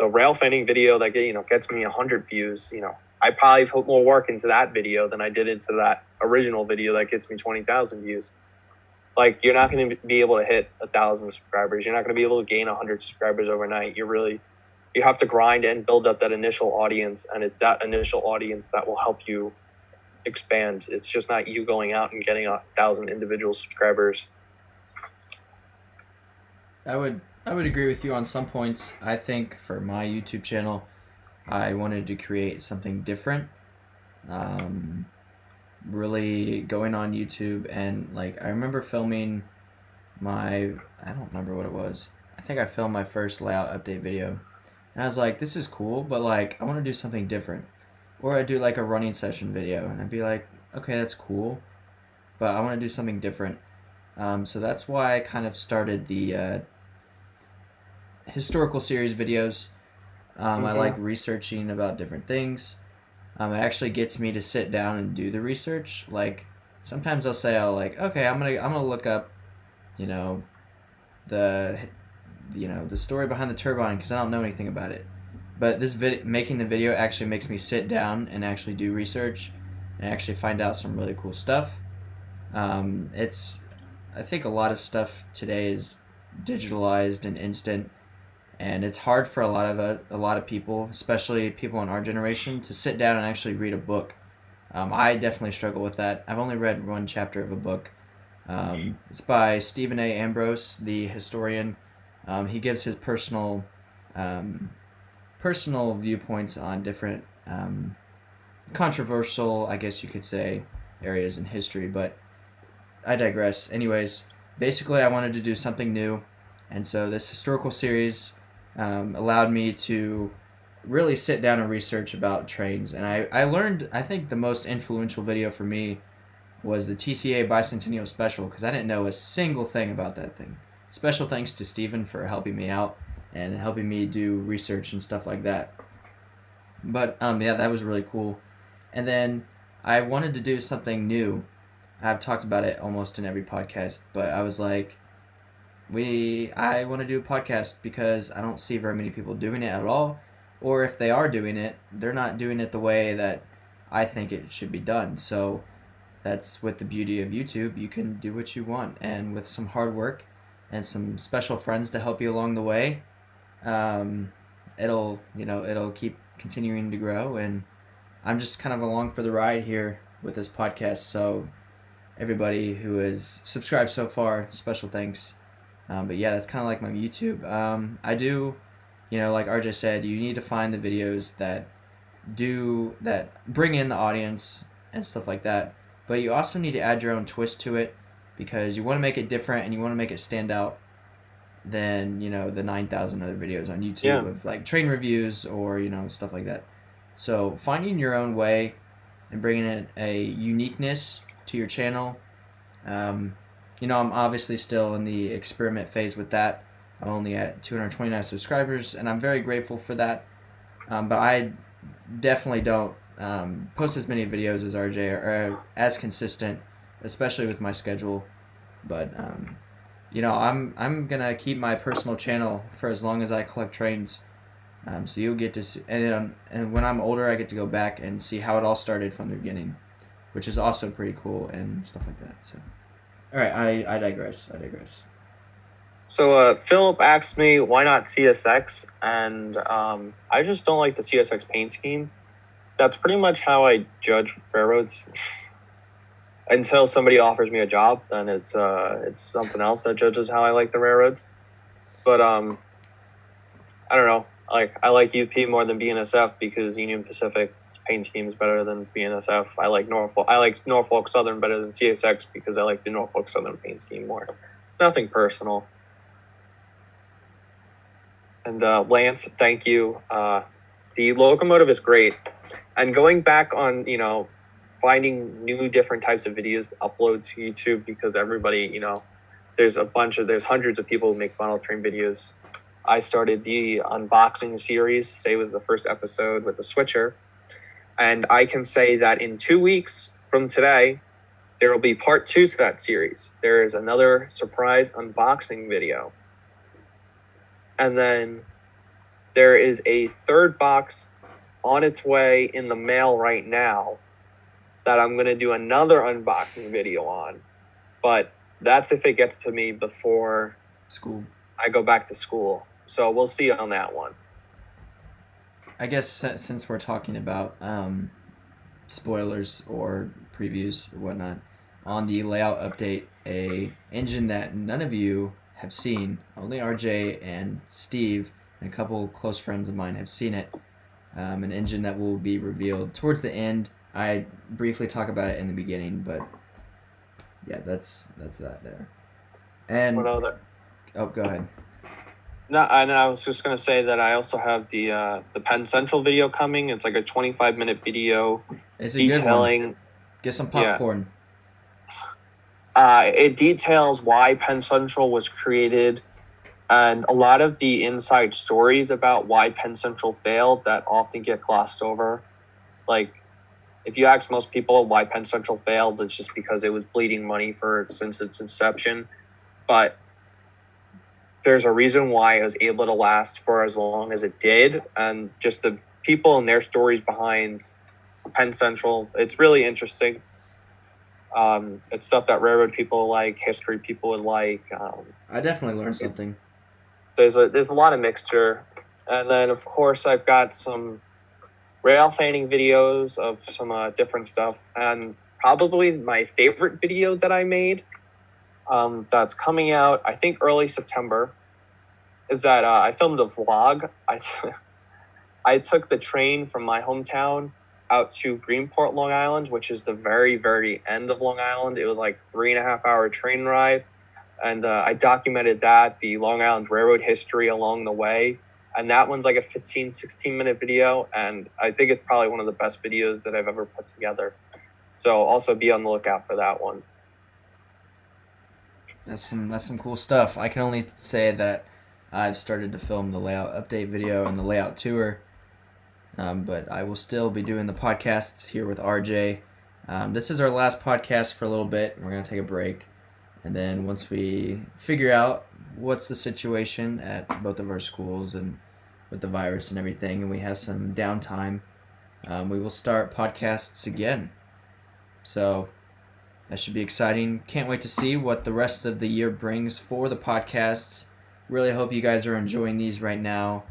rail fanning video that, you know, gets me 100 views, you know, I probably put more work into that video than I did into that original video that gets me 20,000 views. Like, you're not going to be able to hit 1,000 subscribers. You're not going to be able to gain 100 subscribers overnight. You have to grind and build up that initial audience, and it's that initial audience that will help you expand. It's just not you going out and getting 1,000 individual subscribers. I would agree with you on some points. I think for my YouTube channel, I wanted to create something different. Really going on YouTube, and like, I remember filming I don't remember what it was. I think I filmed my first layout update video, and I was like, this is cool, but like, I want to do something different. Or I'd do like a running session video, and I'd be like, okay, that's cool, but I want to do something different. So that's why I kind of started the historical series videos. I like researching about different things. It actually gets me to sit down and do the research. Like, sometimes I'll say, okay, I'm gonna look up, you know, the story behind the turbine, because I don't know anything about it. But this making the video actually makes me sit down and actually do research and actually find out some really cool stuff. I think a lot of stuff today is digitalized and instant, and it's hard for a lot of people, especially people in our generation, to sit down and actually read a book. I definitely struggle with that. I've only read 1 chapter of a book. It's by Stephen A. Ambrose, the historian. He gives his personal viewpoints on different controversial, I guess you could say, areas in history, but I digress. Anyways, basically I wanted to do something new, and so this historical series allowed me to really sit down and research about trains. And I learned, I think the most influential video for me was the TCA Bicentennial Special, because I didn't know a single thing about that thing. Special thanks to Steven for helping me out and helping me do research and stuff like that. But yeah, that was really cool. And then I wanted to do something new. I've talked about it almost in every podcast, but I was like, I want to do a podcast because I don't see very many people doing it at all, or if they are doing it, they're not doing it the way that I think it should be done. So that's with the beauty of YouTube. You can do what you want, and with some hard work and some special friends to help you along the way, um, it'll keep continuing to grow. And I'm just kind of along for the ride here with this podcast. So everybody who has subscribed so far, special thanks. But yeah, that's kind of like my YouTube. I do, like RJ said, you need to find the videos that bring in the audience and stuff like that. But you also need to add your own twist to it because you want to make it different and you want to make it stand out than the 9,000 other videos on YouTube of like train reviews or stuff like that. So finding your own way and bringing in a uniqueness to your channel. I'm obviously still in the experiment phase with that. I'm only at 229 subscribers, and I'm very grateful for that. But I definitely don't post as many videos as RJ or as consistent, especially with my schedule. But I'm gonna keep my personal channel for as long as I collect trains. So you'll get to see, and when I'm older, I get to go back and see how it all started from the beginning, which is also pretty cool and stuff like that. So, all right, I digress. So Philip asked me why not CSX, and I just don't like the CSX paint scheme. That's pretty much how I judge railroads. Until somebody offers me a job, then it's something else that judges how I like the railroads. But I don't know. I like UP more than BNSF because Union Pacific's paint scheme is better than BNSF. I like Norfolk Southern better than CSX because I like the Norfolk Southern paint scheme more. Nothing personal. And Lance, thank you. The locomotive is great. And going back on, finding new different types of videos to upload to YouTube because everybody, there's hundreds of people who make funnel train videos. I started the unboxing series. Today was the first episode with the switcher. And I can say that in 2 weeks from today, there will be part 2 to that series. There is another surprise unboxing video. And then there is a third box on its way in the mail right now that I'm going to do another unboxing video on. But that's if it gets to me before school. I go back to school. So we'll see on that one. I guess since we're talking about spoilers or previews or whatnot, on the layout update, a engine that none of you have seen, only RJ and Steve and a couple close friends of mine have seen it. An engine that will be revealed towards the end. I briefly talk about it in the beginning, but yeah, that's that there. And what other? Oh, go ahead. No, and I was just gonna say that I also have the Penn Central video coming. It's like a 25-minute video detailing. Good one. Get some popcorn. Yeah. It details why Penn Central was created, and a lot of the inside stories about why Penn Central failed that often get glossed over. Like, if you ask most people why Penn Central failed, it's just because it was bleeding money since its inception. But there's a reason why it was able to last for as long as it did, and just the people and their stories behind Penn Central. It's really interesting. It's stuff that railroad people like, history people would like. I definitely learned something. There's a lot of mixture, and then of course I've got some rail fanning videos of some different stuff, and probably my favorite video that I made that's coming out I think early September is that I filmed a vlog. I took the train from my hometown out to Greenport, Long Island, which is the very, very end of Long Island. It was like 3.5 hour train ride. And I documented the Long Island Railroad history along the way. And that one's like a 16 minute video. And I think it's probably one of the best videos that I've ever put together. So also be on the lookout for that one. That's some cool stuff. I can only say that I've started to film the layout update video and the layout tour. But I will still be doing the podcasts here with RJ. This is our last podcast for a little bit. We're going to take a break. And then once we figure out what's the situation at both of our schools and with the virus and everything, and we have some downtime, we will start podcasts again. So that should be exciting. Can't wait to see what the rest of the year brings for the podcasts. Really hope you guys are enjoying these right now.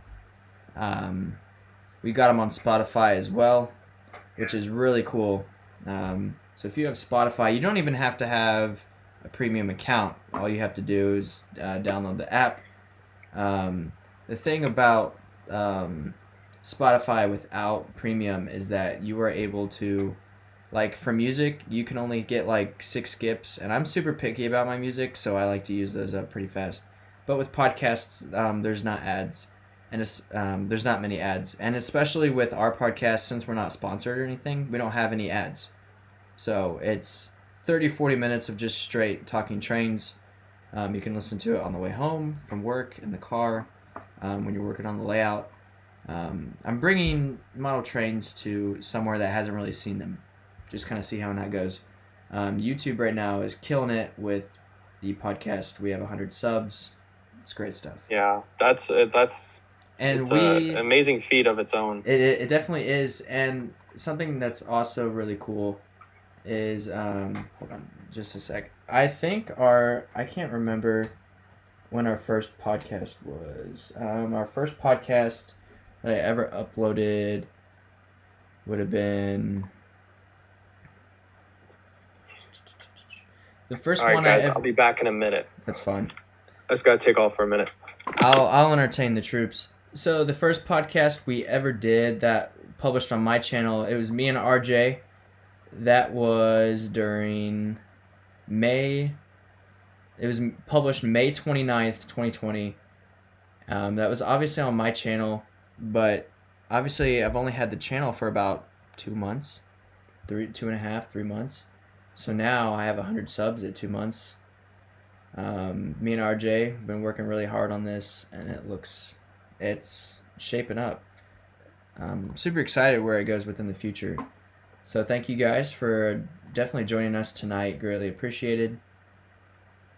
We got them on Spotify as well, which is really cool. So if you have Spotify, you don't even have to have a premium account. All you have to do is download the app. The thing about Spotify without premium is that you are able to, like, for music, you can only get like 6 skips, and I'm super picky about my music, so I like to use those up pretty fast. But with podcasts, there's not ads, and there's not many ads, and especially with our podcast, since we're not sponsored or anything, we don't have any ads. So it's 30-40 minutes of just straight talking trains. You can listen to it on the way home from work, in the car, when you're working on the layout. I'm bringing model trains to somewhere that hasn't really seen them. Just kind of see how that goes. YouTube right now is killing it with the podcast. We have 100 subs. It's great stuff. Yeah, that's and it's an amazing feat of its own. It definitely is. And something that's also really cool is hold on just a sec. I can't remember when our first podcast was. Our first podcast that I ever uploaded would have been the first one. All right, guys, I'll be back in a minute. That's fine. I just gotta take off for a minute. I'll entertain the troops. So the first podcast we ever did that published on my channel, it was me and RJ. That was during May. It was published May 29th, 2020. That was obviously on my channel, but obviously I've only had the channel for about 2 months, 2.5, 3 months. So now I have 100 subs at 2 months. Me and RJ have been working really hard on this, and it's shaping up. I'm super excited where it goes within the future. So thank you guys for definitely joining us tonight. Greatly appreciated.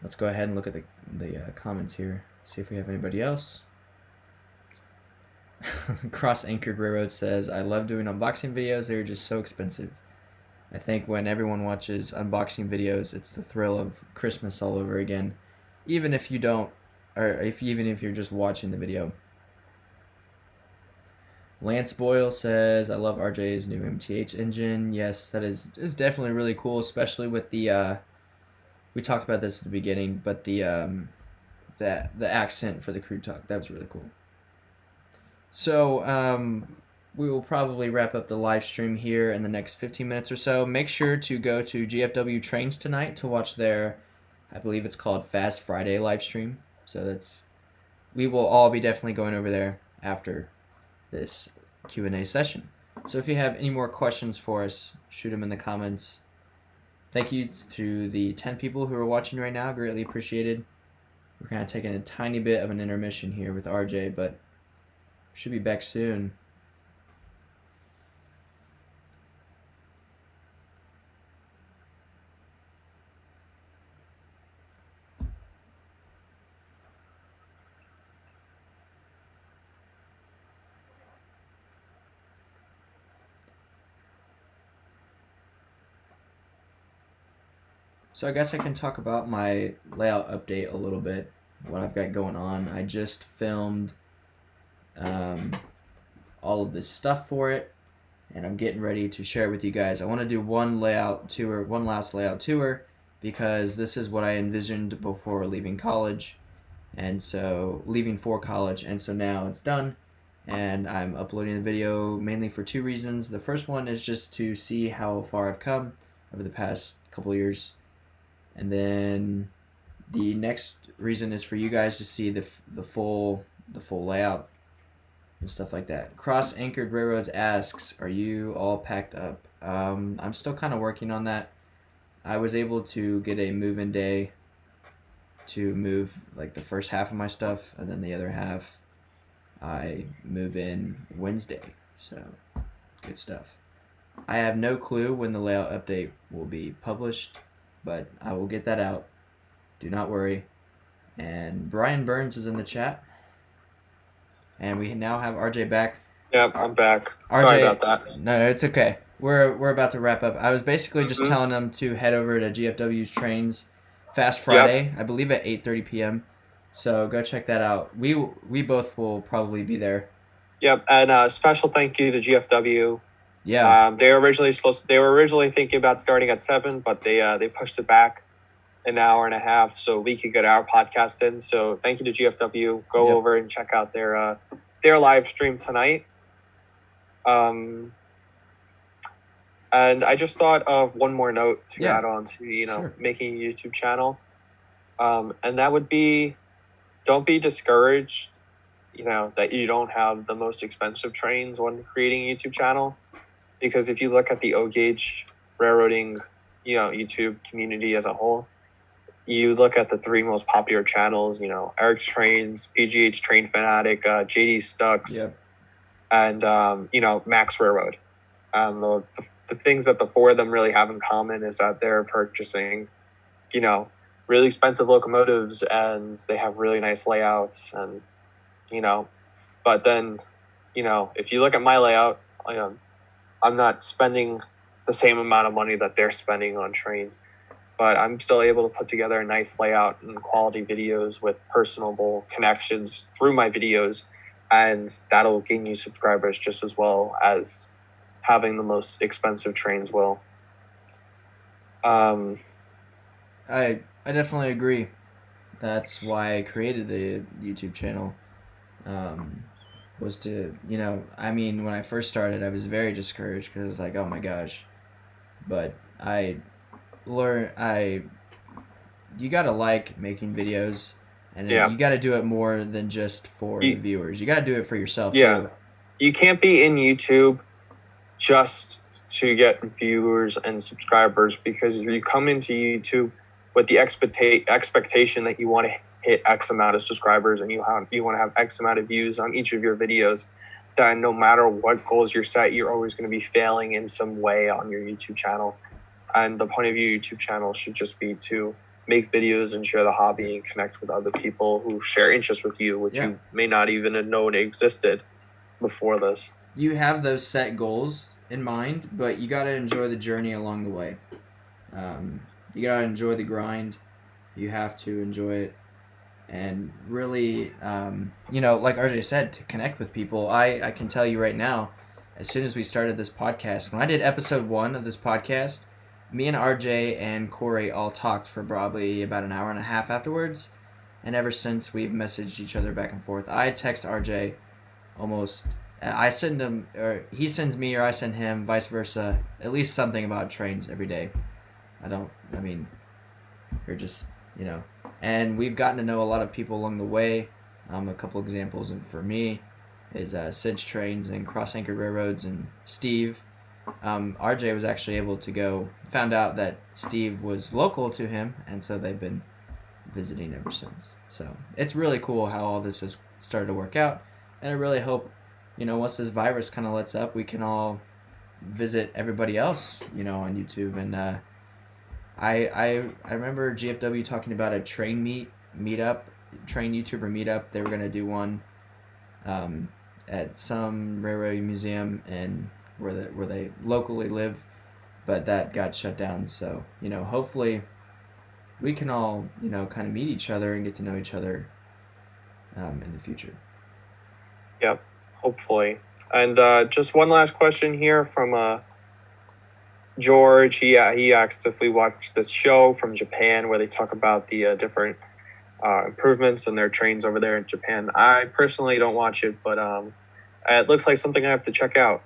Let's go ahead and look at the comments here. See if we have anybody else. Cross-Anchored Railroad says, I love doing unboxing videos. They're just so expensive. I think when everyone watches unboxing videos, it's the thrill of Christmas all over again. Even if you don't, or even if you're just watching the video. Lance Boyle says, I love RJ's new MTH engine. Yes, that is definitely really cool, especially with the, we talked about this at the beginning, but the accent for the crew talk, that was really cool. So, we will probably wrap up the live stream here in the next 15 minutes or so. Make sure to go to GFW Trains tonight to watch their, I believe it's called Fast Friday live stream. So we will all be definitely going over there after this Q&A session. So if you have any more questions for us, shoot them in the comments. Thank you to the 10 people who are watching right now. Greatly appreciated. We're kind of taking a tiny bit of an intermission here with RJ, but should be back soon. So I guess I can talk about my layout update a little bit, what I've got going on. I just filmed all of this stuff for it, and I'm getting ready to share it with you guys. I want to do one last layout tour, because this is what I envisioned before leaving college, and so leaving for college, and so now it's done, and I'm uploading the video mainly for 2 reasons. The first one is just to see how far I've come over the past couple years. And then the next reason is for you guys to see the full layout and stuff like that. Cross-Anchored Railroads asks, are you all packed up? I'm still kind of working on that. I was able to get a move-in day to move like the first half of my stuff, and then the other half I move in Wednesday. So good stuff. I have no clue when the layout update will be published, but I will get that out. Do not worry. And Brian Burns is in the chat. And we now have RJ back. Yep, I'm back. RJ, sorry about that. No, it's okay. We're about to wrap up. I was basically just telling them to head over to GFW's trains Fast Friday, I believe at 8:30 p.m. So go check that out. We both will probably be there. Yep, and special thank you to GFW. Yeah. They were originally thinking about starting at 7, but they pushed it back an hour and a half so we could get our podcast in. So thank you to GFW. Go over and check out their live stream tonight. And I just thought of one more note to add on to, making a YouTube channel. And that would be, don't be discouraged, that you don't have the most expensive trains when creating a YouTube channel. Because if you look at the O-Gauge railroading, YouTube community as a whole, you look at the 3 most popular channels, Eric's Trains, PGH Train Fanatic, JD Stux, and, Max Railroad. The things that the 4 of them really have in common is that they're purchasing, really expensive locomotives, and they have really nice layouts, and, but then, if you look at my layout, I'm not spending the same amount of money that they're spending on trains, but I'm still able to put together a nice layout and quality videos with personable connections through my videos, and that'll gain you subscribers just as well as having the most expensive trains will. I definitely agree. That's why I created the YouTube channel. Was to, when I first started, I was very discouraged because it's like, oh my gosh. But you gotta like making videos, and you gotta do it more than just for the viewers. You gotta do it for yourself too. You can't be in YouTube just to get viewers and subscribers, because you come into YouTube with the expectation that you want to hit X amount of subscribers and you want to have X amount of views on each of your videos, that no matter what goals you're set, you're always going to be failing in some way on your YouTube channel. And the point of your YouTube channel should just be to make videos and share the hobby and connect with other people who share interests with you, which you may not even have known existed before this. You have those set goals in mind, but you got to enjoy the journey along the way. You got to enjoy the grind. You have to enjoy it. And really, like RJ said, to connect with people. I can tell you right now, as soon as we started this podcast, when I did episode 1 of this podcast, me and RJ and Corey all talked for probably about an hour and a half afterwards. And ever since, we've messaged each other back and forth. I text RJ almost... I send him, or he sends me, or I send him, vice versa. At least something about trains every day. You're just, And we've gotten to know a lot of people along the way. A couple examples for me is Sid's Trains and Cross Anchor Railroads and Steve. RJ was actually able to found out that Steve was local to him, and so they've been visiting ever since. So it's really cool how all this has started to work out, and I really hope, once this virus kind of lets up, we can all visit everybody else, on YouTube. And I remember GFW talking about a train meetup, train YouTuber meetup. They were going to do one at some railroad museum and where they locally live, but that got shut down. So, hopefully we can all, kind of meet each other and get to know each other in the future. Yep, hopefully. And just one last question here from George. He asked if we watched this show from Japan where they talk about the different improvements in their trains over there in Japan. I personally don't watch it, but it looks like something I have to check out.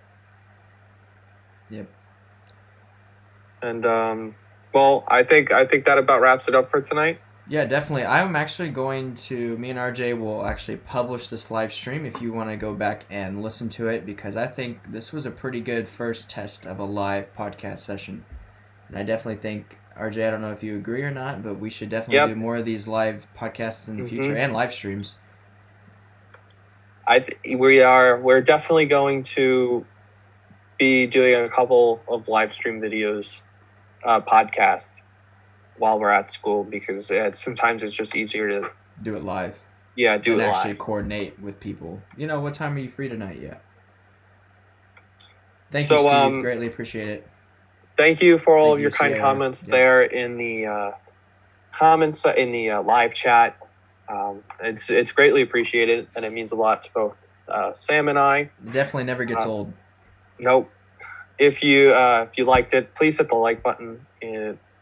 Yep. And well, I think that about wraps it up for tonight. Yeah, definitely. I'm actually me and RJ will actually publish this live stream if you want to go back and listen to it, because I think this was a pretty good first test of a live podcast session. And I definitely think, RJ, I don't know if you agree or not, but we should definitely do more of these live podcasts in the future and live streams. We're definitely going to be doing a couple of live stream videos, podcasts. while we're at school, because sometimes it's just easier to do it live. Yeah, do it live. Actually coordinate with people. What time are you free tonight? Yeah. Thank you, Steve. Greatly appreciate it. Thank you for all of your kind comments there in the comments in the live chat. It's greatly appreciated, and it means a lot to both Sam and I. It definitely never gets old. Nope. If you liked it, please hit the like button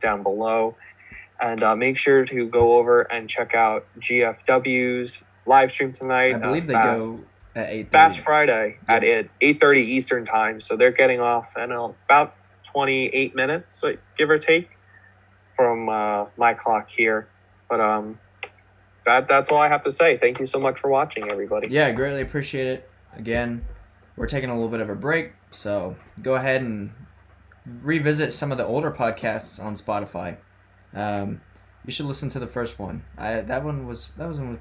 down below, and make sure to go over and check out GFW's live stream tonight. I believe they go at 8:30. Fast Friday at 8:30 Eastern time. So they're getting off in about 28 minutes, give or take, from my clock here. But that's all I have to say. Thank you so much for watching, everybody. Yeah, I greatly appreciate it. Again, we're taking a little bit of a break, so go ahead and revisit some of the older podcasts on Spotify. You should listen to the first one. That one was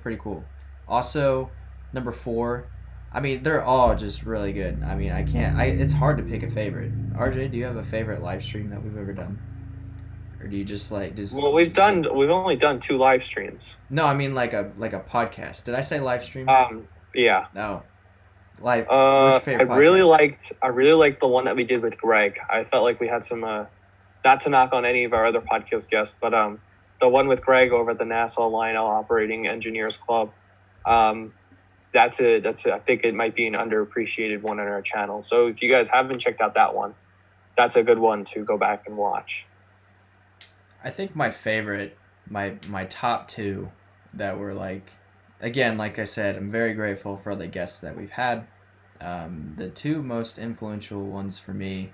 pretty cool. Also, number 4. I mean, they're all just really good. I mean, it's hard to pick a favorite. RJ, do you have a favorite live stream that we've ever done? Or do you just Well, we've only done 2 live streams. No, I mean like a podcast. Did I say live stream? Yeah. No. What's your I favorite podcast? really liked the one that we did with Greg. I felt like we had some not to knock on any of our other podcast guests, but the one with Greg over at the NASA Lionel Operating Engineers Club. That's I think it might be an underappreciated one on our channel. So if you guys haven't checked out that one, that's a good one to go back and watch. I think my favorite, my top 2 that were again, like I said, I'm very grateful for the guests that we've had. The 2 most influential ones for me,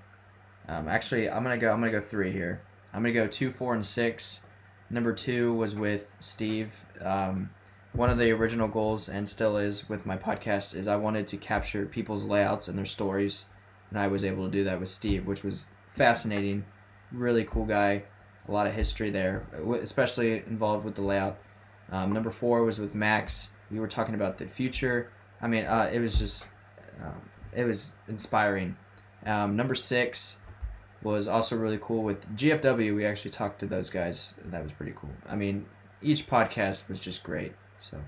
actually, I'm gonna go 3 here. I'm gonna go 2, 4, and 6. Number 2 was with Steve. One of the original goals, and still is with my podcast, is I wanted to capture people's layouts and their stories, and I was able to do that with Steve, which was fascinating. Really cool guy, a lot of history there, especially involved with the layout. Number 4 was with Max. We were talking about the future. I mean, it was just, it was inspiring. Number 6 was also really cool with GFW. We actually talked to those guys. That was pretty cool. I mean, each podcast was just great. So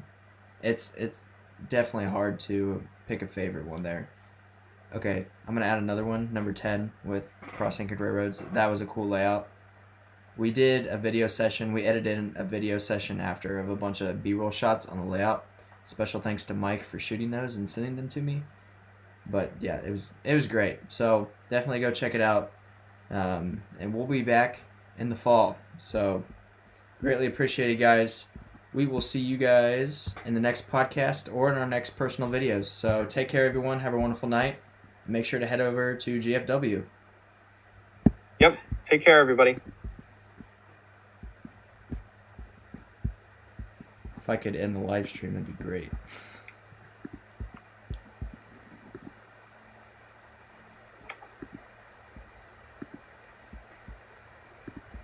it's definitely hard to pick a favorite one there. Okay, I'm going to add another one, number 10, with Cross-Anchored Railroads. That was a cool layout. We did a video session. We edited in a video session after of a bunch of B-roll shots on the layout. Special thanks to Mike for shooting those and sending them to me. But yeah, it was great. So definitely go check it out. And we'll be back in the fall. So greatly appreciate it, guys. We will see you guys in the next podcast or in our next personal videos. So take care, everyone. Have a wonderful night. Make sure to head over to GFW. Yep. Take care, everybody. If I could end the live stream, that'd be great.